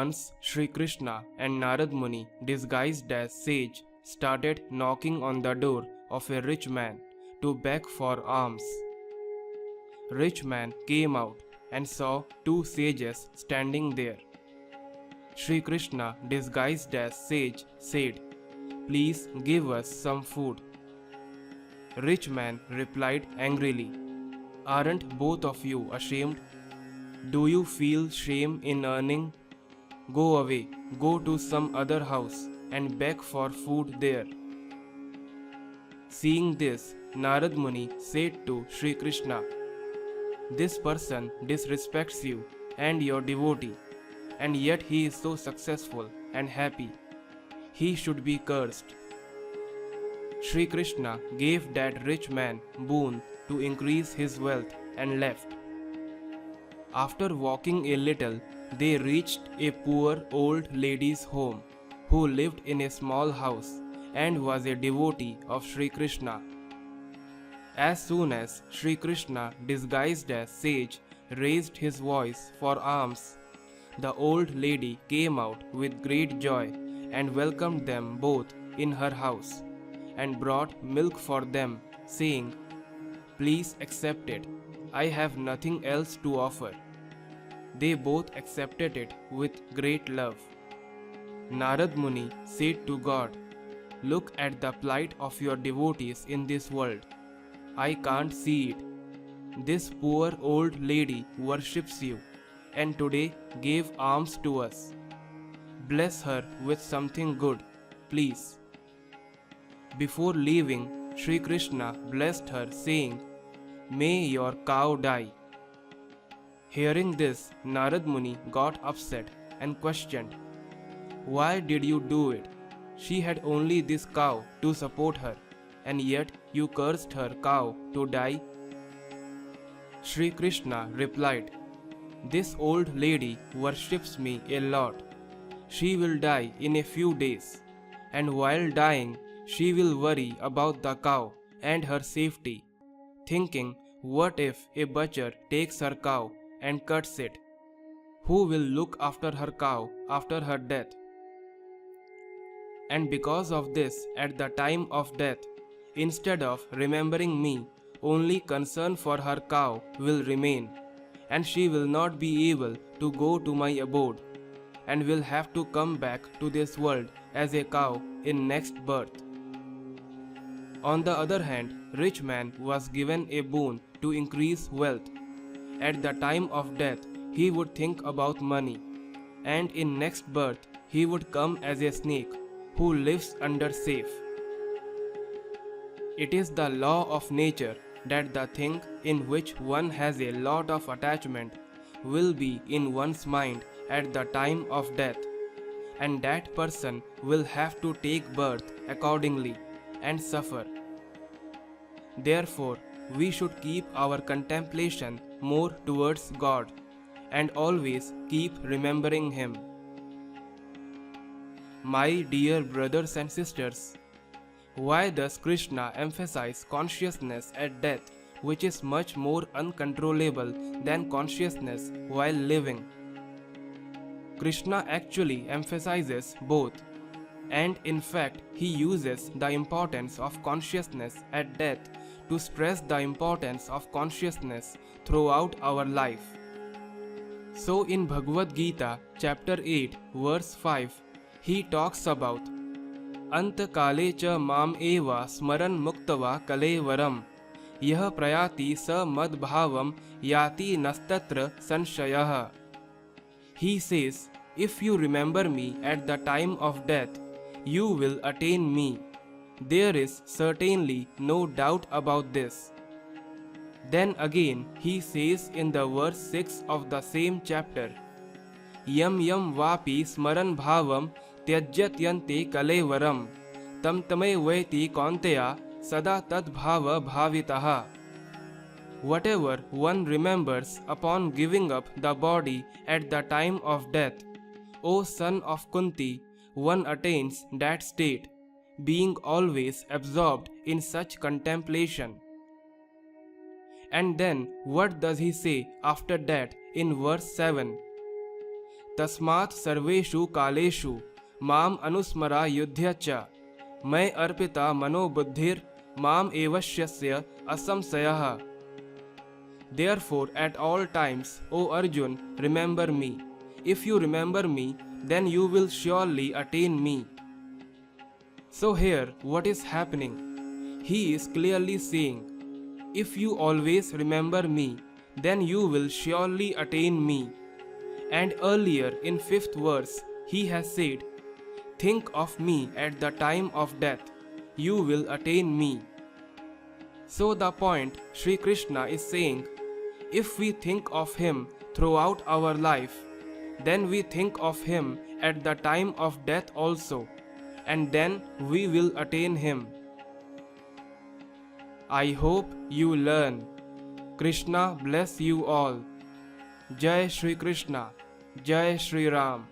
Once Shri Krishna and Narad Muni, disguised as sage, started knocking on the door of a rich man to beg for alms. Rich man came out and saw two sages standing there. Shri Krishna, disguised as sage, said, "Please give us some food." Rich man replied angrily, "Aren't both of you ashamed? Do you feel shame in earning? Go away, go to some other house and beg for food there." Seeing this, Narad Muni said to Shri Krishna, "This person disrespects you and your devotee, and yet he is so successful and happy. He should be cursed." Shri Krishna gave that rich man boon to increase his wealth and left. After walking a little, they reached a poor old lady's home who lived in a small house and was a devotee of Shri Krishna. As soon as Shri Krishna, disguised as sage, raised his voice for alms, the old lady came out with great joy and welcomed them both in her house and brought milk for them, saying, "Please accept it. I have nothing else to offer." They both accepted it with great love. Narad Muni said to God, "Look at the plight of your devotees in this world. I can't see it. This poor old lady worships you and today gave alms to us. Bless her with something good, please." Before leaving, Shri Krishna blessed her, saying, "May your cow die." Hearing this, Narad Muni got upset and questioned, "Why did you do it? She had only this cow to support her, and yet you cursed her cow to die." Shri Krishna replied, "This old lady worships me a lot. She will die in a few days, and while dying, she will worry about the cow and her safety, thinking, what if a butcher takes her cow and cuts it? Who will look after her cow after her death? And because of this, at the time of death, instead of remembering me, only concern for her cow will remain, and she will not be able to go to my abode, and will have to come back to this world as a cow in next birth." On the other hand, rich man was given a boon to increase wealth. At the time of death, he would think about money, and in next birth, he would come as a snake who lives under safe. It is the law of nature that the thing in which one has a lot of attachment will be in one's mind at the time of death, and that person will have to take birth accordingly and suffer. Therefore, we should keep our contemplation more towards God and always keep remembering Him. My dear brothers and sisters, why does Krishna emphasize consciousness at death, which is much more uncontrollable than consciousness while living? Krishna actually emphasizes both, and in fact he uses the importance of consciousness at death to stress the importance of consciousness throughout our life. So in Bhagavad Gita chapter 8 verse 5, he talks about anta-kāle cha mam eva smaran muktvā kalevaram yah prayāti sa mad-bhāvaṁ yāti nāstyatra sanśhayaḥ. He says, if you remember me at the time of death, you will attain me. There is certainly no doubt about this. Then again he says in the verse 6 of the same chapter, Yam yam vāpi smaran bhāvaṁ tyajatyante kalevaram tam evaiti kaunteya sadā tad-bhāva-bhāvitaḥ. Whatever one remembers upon giving up the body at the time of death, O son of Kunti, one attains that state, being always absorbed in such contemplation. And then what does he say after that in verse 7? Tasmat sarveshu kaleshu mam anusmara yudhya cha. May arpita mano buddhir mam evasyasya asamsayaḥ. Therefore, at all times, O Arjun, remember me. If you remember me, then you will surely attain me. So here, what is happening? He is clearly saying, if you always remember me, then you will surely attain me. And earlier in 5th verse, he has said, think of me at the time of death, you will attain me. So the point Shri Krishna is saying, if we think of him throughout our life, then we think of him at the time of death also, and then we will attain him. I hope you learn. Krishna bless you all. Jai Shri Krishna, Jai Shri Ram.